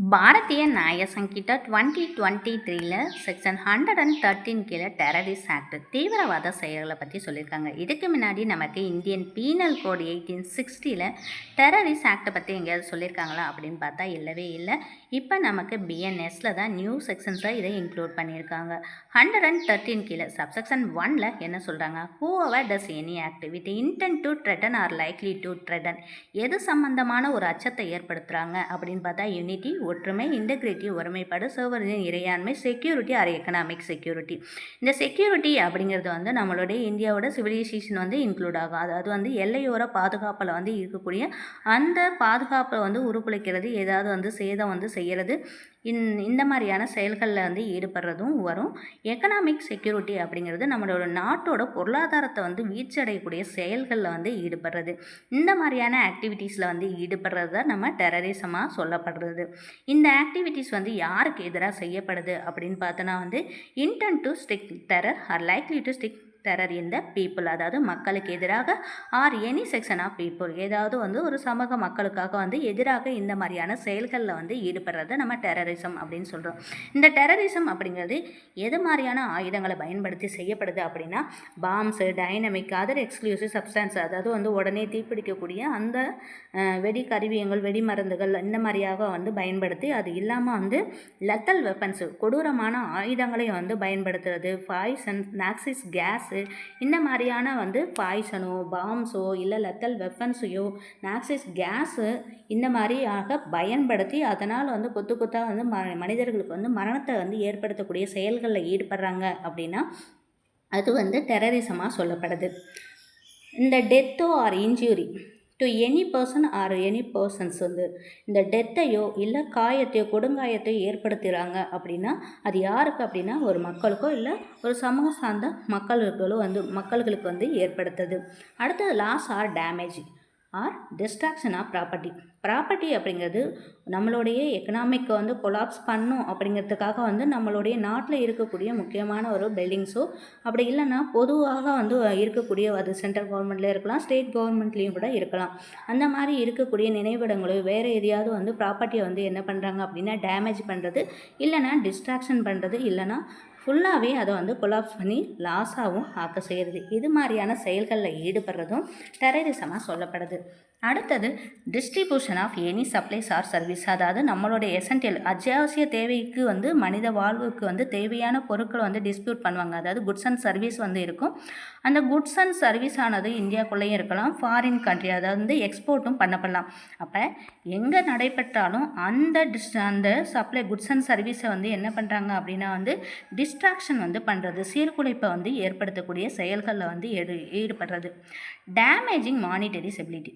பாரதிய நியாய சங்கீதா 2023ல் செக்ஷன் 113 கீழே terrorist act தீவிரவாத செயல்களை பற்றி சொல்லியிருக்காங்க. இதுக்கு முன்னாடி நமக்கு இந்தியன் பீனல் கோட் 1860ல் டெரரிஸ்ட் ஆக்டை பற்றி எங்கேயாவது சொல்லியிருக்காங்களா அப்படின்னு பார்த்தா இல்லவே இல்லை. இப்போ நமக்கு பிஎன்எஸ்ல தான் நியூ செக்ஷன்ஸாக இதை இன்க்ளூட் பண்ணியிருக்காங்க. 113 கீழே சப்செக்ஷன் 1ல் என்ன சொல்கிறாங்க? whoever does any act with intent to threaten or likely to threaten, எது சம்பந்தமான ஒரு அச்சத்தை ஏற்படுத்துகிறாங்க அப்படின்னு பார்த்தா யூனிட்டி, ஒற்றுமை, இன்டெகிரிட்டி, ஒருமைப்பாடு, சோவரின் இறையாண்மை, செக்யூரிட்டி ஆர் எக்கனாமிக் செக்யூரிட்டி. இந்த செக்யூரிட்டி அப்படிங்கிறது வந்து நம்மளுடைய இந்தியாவோட சிவிலைசேஷன் வந்து இன்க்ளூட் ஆகும். அதாவது வந்து எல்லையோர பாதுகாப்பில் வந்து இருக்கக்கூடிய அந்த பாதுகாப்பை வந்து உருக்குலைக்கிறது, ஏதாவது வந்து சேதம் வந்து செய்கிறது, இந்த மாதிரியான செயல்களில் வந்து ஈடுபடுறதும் வரும். எக்கனாமிக் செக்யூரிட்டி அப்படிங்கிறது நம்மளோட நாட்டோட பொருளாதாரத்தை வந்து வீழ்ச்சியடையக்கூடிய செயல்களில் வந்து ஈடுபடுறது. இந்த மாதிரியான ஆக்டிவிட்டீஸில் வந்து ஈடுபடுறது தான் நம்ம டெரரிசமாக சொல்லப்படுறது. இந்த ஆக்டிவிட்டீஸ் வந்து யாருக்கு எதிராக செய்யப்படுது அப்படின்னு பார்த்தோன்னா வந்து intent to strike terror or likely to strike terror in the people, அதாவது மக்களுக்கு எதிராக or any section of people, ஏதாவது வந்து ஒரு சமூக மக்களுக்காக வந்து எதிராக இந்த மாதிரியான செயல்களில் வந்து ஈடுபடுறத நம்ம டெரரிசம் அப்படின்னு சொல்கிறோம். இந்த டெரரிசம் அப்படிங்கிறது எது மாதிரியான ஆயுதங்களை பயன்படுத்தி செய்யப்படுது அப்படின்னா balms, dynamic, other exclusive substance, அதாவது வந்து உடனே தீப்பிடிக்கக்கூடிய அந்த வெடி கருவியங்கள், வெடி மருந்துகள் இந்த மாதிரியாக வந்து பயன்படுத்தி, அது இல்லாமல் வந்து லெத்தல் வெப்பன்ஸு, கொடூரமான ஆயுதங்களையும் வந்து பயன்படுத்துறது, பாய்சன், நாக்சிஸ் கேஸ், இந்த மாதிரியான வந்து பாய்சனோ, பாம்ஸோ, இல்லை லெத்தல் வெப்பன்ஸையோ, நாக்சிஸ் கேஸு இந்த மாதிரியாக பயன்படுத்தி அதனால் வந்து கொத்து கொத்தாக வந்து மனிதர்களுக்கு வந்து மரணத்தை வந்து ஏற்படுத்தக்கூடிய செயல்களில் ஈடுபடுறாங்க அப்படின்னா அது வந்து டெரரிசமாக சொல்லப்படுது. இந்த டெத்தோ or injury to any person or any persons வந்து இந்த டெத்தையோ இல்லை காயத்தையோ, கொடுங்காயத்தையோ ஏற்படுத்துகிறாங்க அப்படின்னா அது யாருக்கு அப்படின்னா ஒரு மக்களுக்கோ இல்லை ஒரு சமூகம் சார்ந்த மக்களுக்கு வந்து ஏற்படுத்துது. அடுத்தது loss or damage or destruction of property அப்படிங்கிறது நம்மளுடைய எக்கனாமிக்கை வந்து கொலாப்ஸ் பண்ணும் அப்படிங்கிறதுக்காக வந்து நம்மளுடைய நாட்டில் இருக்கக்கூடிய முக்கியமான ஒரு பில்டிங்ஸோ, அப்படி இல்லைன்னா பொதுவாக வந்து இருக்கக்கூடிய அது சென்ட்ரல் கவர்மெண்ட்டில் இருக்கலாம், ஸ்டேட் கவர்மெண்ட்லேயும் கூட இருக்கலாம். அந்த மாதிரி இருக்கக்கூடிய நினைவிடங்களோ வேறு எதையாவது வந்து ப்ராப்பர்ட்டியை வந்து என்ன பண்ணுறாங்க அப்படின்னா டேமேஜ் பண்ணுறது, இல்லைனா டிஸ்ட்ராக்ஷன் பண்ணுறது, இல்லைனா ஃபுல்லாகவே அதை வந்து கொலாப்ஸ் பண்ணி லாஸாகவும் ஆக்க செய்கிறது. இது மாதிரியான செயல்களில் ஈடுபடுறதும் டெரரிசமாக சொல்லப்படுது. அடுத்தது distribution of any supplies or service, அதாவது நம்மளுடைய எசென்ஷியல் அத்தியாவசிய தேவைக்கு வந்து மனித வாழ்வுக்கு வந்து தேவையான பொருட்களை வந்து டிஸ்ட்ரிபியூட் பண்ணுவாங்க. அதாவது குட்ஸ் அண்ட் சர்வீஸ் வந்து இருக்கும். அந்த குட்ஸ் அண்ட் சர்வீஸ் ஆனது இந்தியாக்குள்ளேயும் இருக்கலாம், ஃபாரின் கண்ட்ரி, அதாவது வந்து எக்ஸ்போர்ட்டும் பண்ணப்படலாம். அப்போ எங்கே நடைபெற்றாலும் அந்த சப்ளை குட்ஸ் அண்ட் சர்வீஸை வந்து என்ன பண்ணுறாங்க அப்படின்னா வந்து டிஸ்ட்ராக்ஷன் வந்து பண்ணுறது, சீர்குலைப்பை வந்து ஏற்படுத்தக்கூடிய செயல்களில் வந்து ஈடுபடுறது. Damaging monetary stability.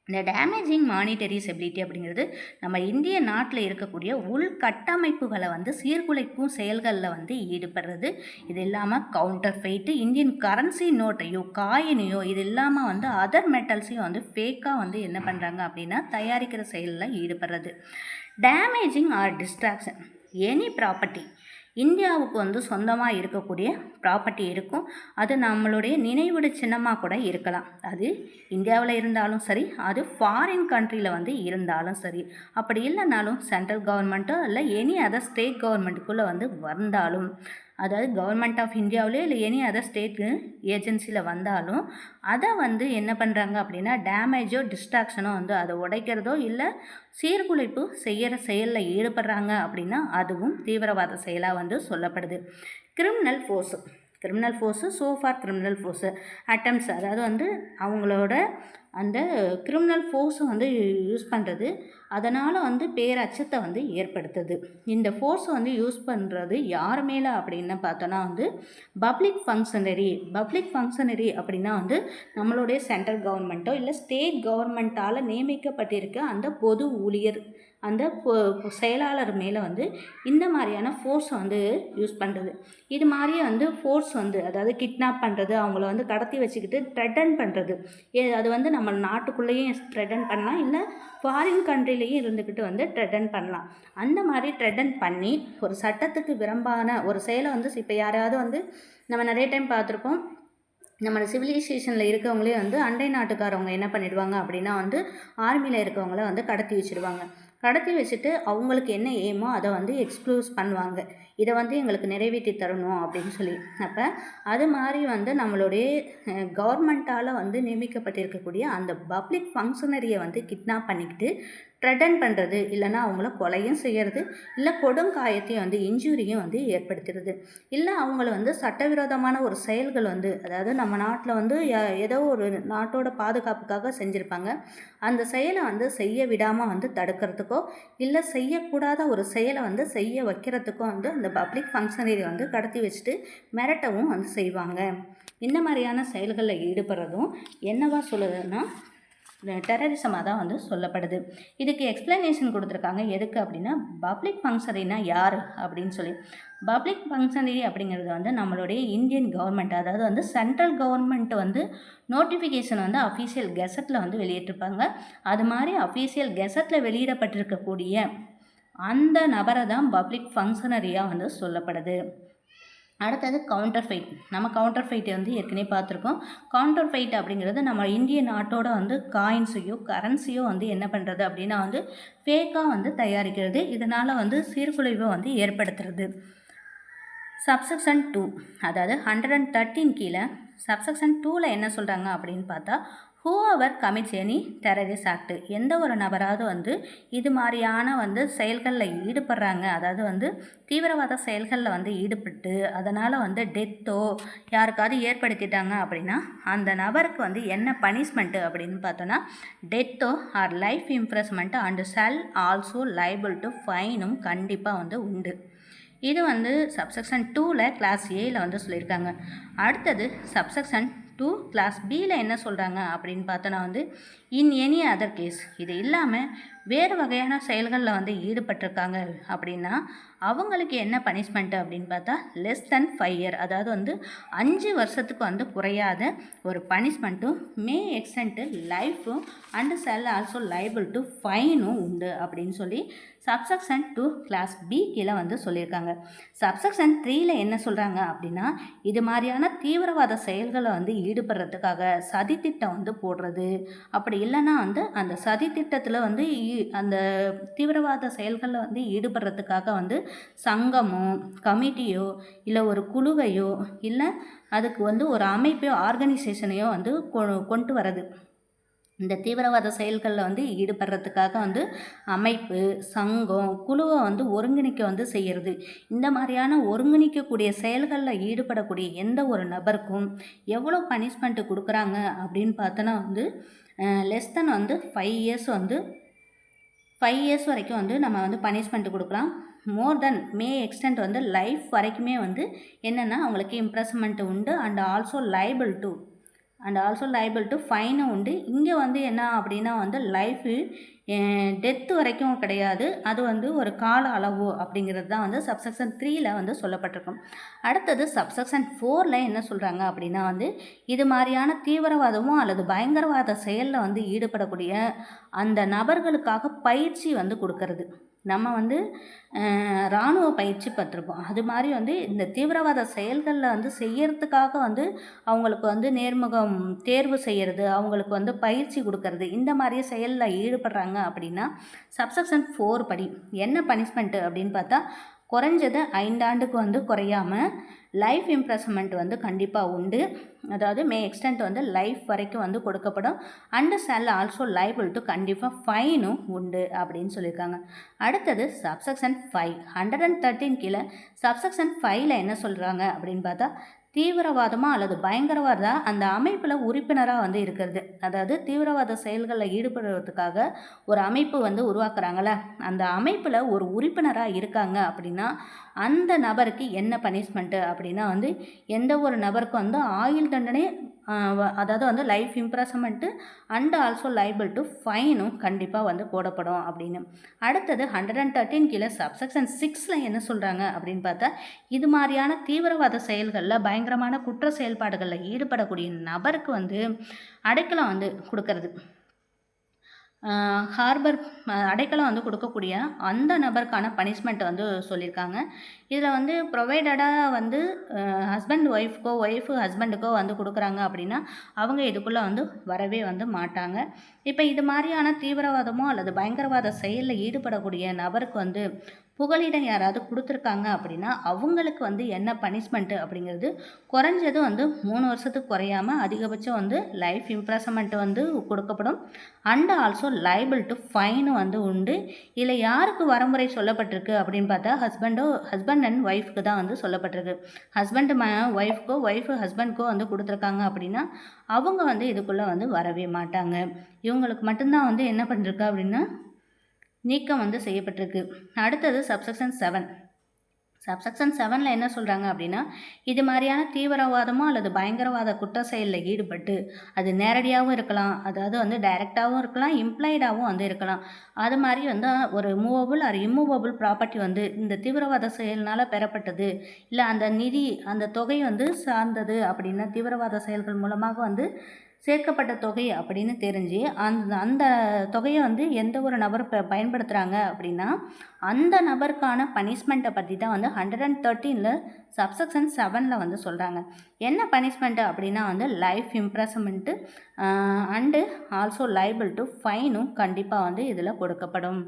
இந்த டேமேஜிங் மானிட்டரி ஸ்டெபிலிட்டி அப்படிங்கிறது நம்ம இந்திய நாட்டில் இருக்கக்கூடிய உள்கட்டமைப்புகளை வந்து சீர்குலைக்கும் செயல்களில் வந்து ஈடுபடுறது. இது இல்லாமல் கவுண்டர் ஃபெயிட்டு, இந்தியன் கரன்சி நோட்டையோ காயினையோ, இது இல்லாமல் வந்து அதர் மெட்டல்ஸையும் வந்து ஃபேக்காக வந்து என்ன பண்ணுறாங்க அப்படின்னா தயாரிக்கிற செயலில் ஈடுபடுறது. Damaging or destruction any property, இந்தியாவுக்கு வந்து சொந்தமாக இருக்கக்கூடிய ப்ராப்பர்ட்டி இருக்கும், அது நம்மளுடைய நினைவுடு சின்னமாக கூட இருக்கலாம். அது இந்தியாவில் இருந்தாலும் சரி, அது ஃபாரின் கண்ட்ரியில் வந்து இருந்தாலும் சரி, அப்படி இல்லைனாலும் சென்ட்ரல் கவர்மெண்ட்டோ இல்லை எனி அதர் ஸ்டேட் கவர்மெண்ட்டுக்குள்ளே வந்து வந்தாலும், அதாவது கவர்மெண்ட் ஆஃப் இந்தியாவிலே இல்லை எனி அதர் ஸ்டேட் ஏஜென்சியில் வந்தாலும் அதை வந்து என்ன பண்ணுறாங்க அப்படின்னா டேமேஜோ டிஸ்ட்ராக்ஷனோ வந்து அதை உடைக்கிறதோ இல்லை சீர்குலைப்பு செய்கிற செயலில் ஈடுபடுறாங்க அப்படின்னா அதுவும் தீவிரவாத செயலாக வந்து சொல்லப்படுது. Criminal force so far criminal force atoms, அதாவது வந்து அவங்களோட அந்த கிரிமினல் ஃபோர்ஸை வந்து யூஸ் பண்ணுறது, அதனால் வந்து பேரச்சத்தை வந்து ஏற்படுத்துது. இந்த ஃபோர்ஸை வந்து யூஸ் பண்ணுறது யார் மேலே அப்படின்னு பார்த்தோன்னா வந்து பப்ளிக் ஃபங்க்ஷனரி அப்படின்னா வந்து நம்மளுடைய சென்ட்ரல் கவர்மெண்ட்டோ இல்லை ஸ்டேட் கவர்மெண்ட்டால் நியமிக்கப்பட்டிருக்க அந்த பொது ஊழியர், அந்த செயலாளர் மேலே வந்து இந்த மாதிரியான ஃபோர்ஸை வந்து யூஸ் பண்ணுறது. இது மாதிரியே வந்து ஃபோர்ஸ் வந்து அதாவது கிட்னாப் பண்ணுறது, அவங்கள வந்து கடத்தி வச்சுக்கிட்டு த்ரெட்டன் பண்ணுறது, அது வந்து நம்ம நாட்டுக்குள்ளேயும் த்ரெட்டன் பண்ணலாம், இல்லை ஃபாரின் கண்ட்ரிலையும் இருந்துக்கிட்டு வந்து த்ரெட்டன் பண்ணலாம். அந்த மாதிரி த்ரெட்டன் பண்ணி ஒரு சட்டத்துக்கு விரும்பான ஒரு செயலை வந்து இப்போ யாராவது வந்து நம்ம நிறைய டைம் பார்த்துருப்போம், நம்ம சிவிலைசேஷனில் இருக்கவங்களே வந்து அண்டை நாட்டுக்காரவங்க என்ன பண்ணிடுவாங்க அப்படின்னா வந்து ஆர்மியில் இருக்கவங்கள வந்து கடத்தி வச்சுடுவாங்க. கடத்தி வச்சுட்டு அவங்களுக்கு என்ன எய்மோ அதை வந்து எக்ஸ்க்ளூஸ் பண்ணுவாங்க. இதை வந்து எங்களுக்கு நிறைவேற்றி தரணும் அப்படின்னு சொல்லி. அப்போ அது மாதிரி வந்து நம்மளுடைய கவர்மெண்ட்டால் வந்து நியமிக்கப்பட்டிருக்கக்கூடிய அந்த பப்ளிக் ஃபங்க்ஷனரியை வந்து கிட்னாப் பண்ணிக்கிட்டு த்ரெட்டன் பண்ணுறது, இல்லைனா அவங்கள கொலையும் செய்கிறது, இல்லை கொடுங்காயத்தையும் வந்து இன்ஜூரியும் வந்து ஏற்படுத்துறது, இல்லை அவங்கள வந்து சட்டவிரோதமான ஒரு செயல்கள் வந்து, அதாவது நம்ம நாட்டில் வந்து ஏதோ ஒரு நாட்டோட பாதுகாப்புக்காக செஞ்சுருப்பாங்க, அந்த செயலை வந்து செய்ய விடாமல் வந்து தடுக்கிறதுக்கோ, இல்லை செய்யக்கூடாத ஒரு செயலை வந்து செய்ய வைக்கிறதுக்கோ வந்து அந்த பப்ளிக் ஃபங்க்ஷனரி வந்து கடத்தி வச்சுட்டு மிரட்டவும் வந்து செய்வாங்க. இந்த மாதிரியான செயல்களில் ஈடுபடுறதும் என்னவா சொல்லுதுன்னா டெரரிசமாக தான் வந்து சொல்லப்படுது. இதுக்கு எக்ஸ்ப்ளனேஷன் கொடுத்துருக்காங்க. எதுக்கு அப்படின்னா, பப்ளிக் ஃபங்க்ஷனரினா யார் அப்படின்னு சொல்லி. பப்ளிக் ஃபங்க்ஷனரி அப்படிங்கிறது வந்து நம்மளுடைய இந்தியன் கவர்மெண்ட், அதாவது வந்து சென்ட்ரல் கவர்மெண்ட் வந்து நோட்டிஃபிகேஷன் வந்து அஃபீஷியல் கெசட்டில் வந்து வெளியிட்டிருப்பாங்க. அது மாதிரி அஃபீஷியல் கெசட்டில் வெளியிடப்பட்டிருக்கக்கூடிய அந்த நபரை தான் பப்ளிக் ஃபங்க்ஷனரியாக வந்து சொல்லப்படுது. அடுத்தது கவுண்டர் ஃபைட். நம்ம கவுண்டர் ஃபைட்டை வந்து ஏற்கனவே பார்த்துருக்கோம். கவுண்டர் ஃபைட் அப்படிங்கிறது நம்ம இந்திய நாட்டோட வந்து காயின்ஸையோ கரன்சியோ வந்து என்ன பண்ணுறது அப்படின்னா வந்து ஃபேக்காக வந்து தயாரிக்கிறது. இதனால் வந்து சீர்குலைவை வந்து ஏற்படுத்துறது. சப்செக்ஷன் 2, அதாவது 113 கீழே சப்செக்ஷன் 2ல் என்ன சொல்கிறாங்க அப்படின்னு பார்த்தா, whoever commits any terrorist act, எந்த ஒரு நபராவது வந்து இது மாதிரியான வந்து செயல்களில் ஈடுபடுறாங்க, அதாவது வந்து தீவிரவாத செயல்களில் வந்து ஈடுபட்டு அதனால் வந்து டெத்தோ யாருக்காவது ஏற்படுத்திட்டாங்க அப்படின்னா அந்த நபருக்கு வந்து என்ன பனிஷ்மெண்ட்டு அப்படின்னு பார்த்தோன்னா டெத்தோ or life imprisonment and shall also liable to ஃபைனும் கண்டிப்பாக வந்து உண்டு. இது வந்து சப்செக்ஷன் 2ல் கிளாஸ் ஏயில் வந்து சொல்லியிருக்காங்க. அடுத்தது சப்செக்ஷன் 2 கிளாஸ் பியில் என்ன சொல்கிறாங்க அப்படின்னு பார்த்தோன்னா வந்து இன் எனி அதர் கேஸ், இது இல்லாமல் வேறு வகையான செயல்களில் வந்து ஈடுபட்டிருக்காங்க அப்படின்னா அவங்களுக்கு என்ன பனிஷ்மெண்ட்டு அப்படின்னு பார்த்தா லெஸ் தென் 5 இயர், அதாவது வந்து 5 வருஷத்துக்கு வந்து குறையாத ஒரு பனிஷ்மெண்ட்டும் மே எக்ஸ்டென்ட்டு லைஃபும் and shall also liable to ஃபைனும் உண்டு அப்படின்னு சொல்லி சப்செக்ஷன் 2 கிளாஸ் பி கீழே வந்து சொல்லியிருக்காங்க. சப்செக்ஷன் 3ல் என்ன சொல்கிறாங்க அப்படின்னா, இது மாதிரியான தீவிரவாத செயல்களை வந்து ஈடுபடுறதுக்காக சதித்திட்டம் வந்து போடுறது, அப்படி இல்லைன்னா வந்து அந்த சதித்திட்டத்தில் வந்து அந்த தீவிரவாத செயல்களில் வந்து ஈடுபடுறதுக்காக வந்து சங்கமோ கமிட்டியோ இல்லை ஒரு குழுவையோ இல்லை அதுக்கு வந்து ஒரு அமைப்பையோ ஆர்கனைசேஷனையோ வந்து கொண்டு வரது. இந்த தீவிரவாத செயல்களில் வந்து ஈடுபடுறதுக்காக வந்து அமைப்பு சங்கம் குழுவை வந்து ஒருங்கிணைக்க வந்து செய்கிறது. இந்த மாதிரியான ஒருங்கிணைக்கக்கூடிய செயல்களில் ஈடுபடக்கூடிய எந்த ஒரு நபருக்கும் எவ்வளோ பனிஷ்மெண்ட்டு கொடுக்குறாங்க அப்படின்னு பார்த்தோன்னா வந்து லெஸ் தென் வந்து 5 இயர்ஸ் வந்து 5 இயர்ஸ் வரைக்கும் வந்து நம்ம வந்து பனிஷ்மெண்ட்டு கொடுக்கலாம். மோர் தென் மே எக்ஸ்டென்ட் வந்து லைஃப் வரைக்குமே வந்து என்னென்னா அவங்களுக்கு இம்ப்ரெஸ்மெண்ட்டு உண்டு அண்ட் ஆல்சோ லைபிள் டு ஃபைனும் உண்டு. இங்கே வந்து என்ன அப்படின்னா வந்து லைஃபு டெத்து வரைக்கும் கிடையாது, அது வந்து ஒரு கால அளவு அப்படிங்கிறது தான் வந்து சப்செக்ஷன் 3ல் வந்து சொல்லப்பட்டிருக்கும். அடுத்தது சப்செக்ஷன் 4ல் என்ன சொல்கிறாங்க அப்படின்னா வந்து இது மாதிரியான தீவிரவாதமோ அல்லது பயங்கரவாத செயலில் வந்து ஈடுபடக்கூடிய அந்த நபர்களுக்காக பயிற்சி வந்து கொடுக்கறது. நம்ம வந்து இராணுவ பயிற்சி பெற்றிருப்போம், அது மாதிரி வந்து இந்த தீவிரவாத செயல்களில் வந்து செய்யறதுக்காக வந்து அவங்களுக்கு வந்து நேர்முகம் தேர்வு செய்கிறது, அவங்களுக்கு வந்து பயிற்சி கொடுக்கறது, இந்த மாதிரி செயலில் ஈடுபடுறாங்க அப்படின்னா சப்செக்ஷன் 4 படி என்ன பனிஷ்மெண்ட்டு அப்படின்னு பார்த்தா குறைஞ்சது 5 ஆண்டுக்கு வந்து குறையாமல் லைஃப் இம்ப்ரெஸ்மெண்ட் வந்து கண்டிப்பாக உண்டு, அதாவது மே எக்ஸ்டென்ட் வந்து லைஃப் வரைக்கும் வந்து கொடுக்கப்படும் and shall also liable to கண்டிப்பாக ஃபைனும் உண்டு அப்படின்னு சொல்லியிருக்காங்க. அடுத்தது சப்செக்ஷன் 5 113 கீழே சப்செக்ஷன் 5ல் என்ன சொல்கிறாங்க அப்படின்னு பார்த்தா தீவிரவாதமாக அல்லது பயங்கரவாத அந்த அமைப்பில் உறுப்பினராக வந்து இருக்கிறது, அதாவது தீவிரவாத செயல்களில் ஈடுபடுறதுக்காக ஒரு அமைப்பு வந்து உருவாக்குறாங்கள, அந்த அமைப்பில் ஒரு உறுப்பினராக இருக்காங்க அப்படின்னா அந்த நபருக்கு என்ன பனிஷ்மெண்ட்டு அப்படின்னா வந்து எந்த ஒரு நபருக்கும் வந்து ஆயுள் தண்டனை, அதாவது வந்து life imprisonment and also liable to ஃபைனும் கண்டிப்பாக வந்து போடப்படும் அப்படின்னு. அடுத்தது 113 கீழே சப்செக்ஷன் 6ல் என்ன சொல்கிறாங்க அப்படின்னு பார்த்தா இது மாதிரியான தீவிரவாத செயல்களில் பயங்கரமான குற்ற செயல்பாடுகளில் ஈடுபடக்கூடிய நபருக்கு வந்து அடைக்கலம் வந்து கொடுக்கறது, ஹார்பர் அடைக்கலம் வந்து கொடுக்கக்கூடிய அந்த நபருக்கான பனிஷ்மெண்ட் வந்து சொல்லியிருக்காங்க. இதில் வந்து ப்ரொவைடடாக வந்து ஹஸ்பண்ட் ஒய்ஃப்க்கோ ஒய்ஃபு ஹஸ்பண்டுக்கோ வந்து கொடுக்குறாங்க அப்படின்னா அவங்க இதுக்குள்ளே வந்து வரவே வந்து மாட்டாங்க. இப்போ இது மாதிரியான தீவிரவாதமோ அல்லது பயங்கரவாத செயலில் ஈடுபடக்கூடிய நபருக்கு வந்து புகலிடம் யாராவது கொடுத்துருக்காங்க அப்படின்னா அவங்களுக்கு வந்து என்ன பனிஷ்மெண்ட்டு அப்படிங்கிறது குறைஞ்சது வந்து 3 வருஷத்துக்கு குறையாமல் அதிகபட்சம் வந்து லைஃப் இம்ப்ரெசன்மெண்ட் வந்து கொடுக்கப்படும். And also liable to fine வந்து உண்டு. இதில் யாருக்கு வரமுறை சொல்லப்பட்டிருக்கு அப்படின்னு பார்த்தா ஹஸ்பண்ட் அண்ட் ஒய்ஃப்க்கு தான் வந்து சொல்லப்பட்டிருக்கு. ஹஸ்பண்ட் ஒய்ஃப்க்கோ ஒய்ஃபு ஹஸ்பண்ட்க்கோ வந்து கொடுத்துருக்காங்க அப்படின்னா அவங்க வந்து இதுக்குள்ளே வந்து வரவே மாட்டாங்க. இவங்களுக்கு மட்டும்தான் வந்து என்ன பண்ணிருக்கு அப்படின்னா நீக்கம் வந்து செய்யப்பட்டிருக்கு. அடுத்தது சப்செக்ஷன் 7. சப்செக்ஷன் 7ல் என்ன சொல்கிறாங்க அப்படின்னா இது மாதிரியான தீவிரவாதமோ அல்லது பயங்கரவாத குற்ற செயலில் ஈடுபட்டு அது நேரடியாகவும் இருக்கலாம், அதாவது வந்து டைரெக்டாகவும் இருக்கலாம், இம்ப்ளாய்டாகவும் வந்து இருக்கலாம். அது மாதிரி வந்து ஒரு மூவபிள் ஆர் இம்மூவபிள் ப்ராப்பர்ட்டி வந்து இந்த தீவிரவாத செயல்னால் பெறப்பட்டது இல்லை அந்த நிதி அந்த தொகை வந்து சார்ந்தது அப்படின்னா தீவிரவாத செயல்கள் மூலமாக வந்து சேர்க்கப்பட்ட தொகை அப்படின்னு தெரிஞ்சு அந்த அந்த தொகையை வந்து எந்த ஒரு நபர் பயன்படுத்துகிறாங்க அப்படின்னா அந்த நபருக்கான பனிஷ்மெண்ட்டை பற்றி தான் வந்து 113ல் சப்செக்ஷன் 7ல் வந்து சொல்கிறாங்க. என்ன பனிஷ்மெண்ட்டு அப்படின்னா வந்து life imprisonment and also liable to ஃபைனும் கண்டிப்பாக வந்து இதில் கொடுக்கப்படும்.